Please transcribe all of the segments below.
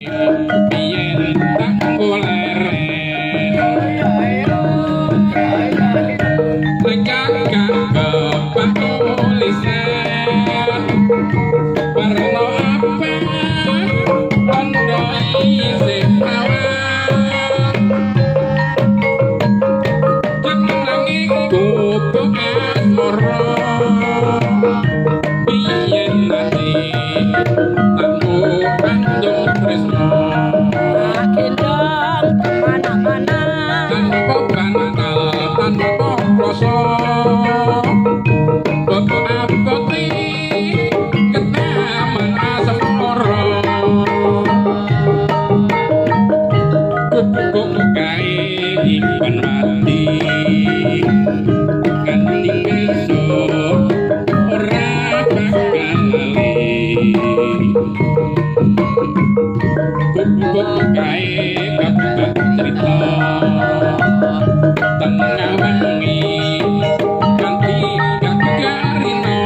Biyen tak goleren Lekak bapak tulisan Warna apa Tondo isih awan Jenenging gubuk asmara Biyen ati tanmu kandung tresno gendong kemana-mana tanpa bantal tanpa rasa bapak aboti kenaman asam moro kubuk kae dipan mati kanthi besok ora bakal lali kubuk kae kabeh cerita tengah wengi kanthi kagarino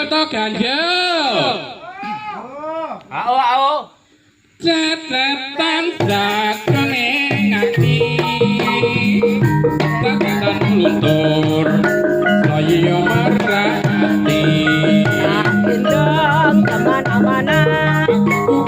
to ganjel cetetan sakone ngati tekan luntur saya merati gendong kemana-mana aku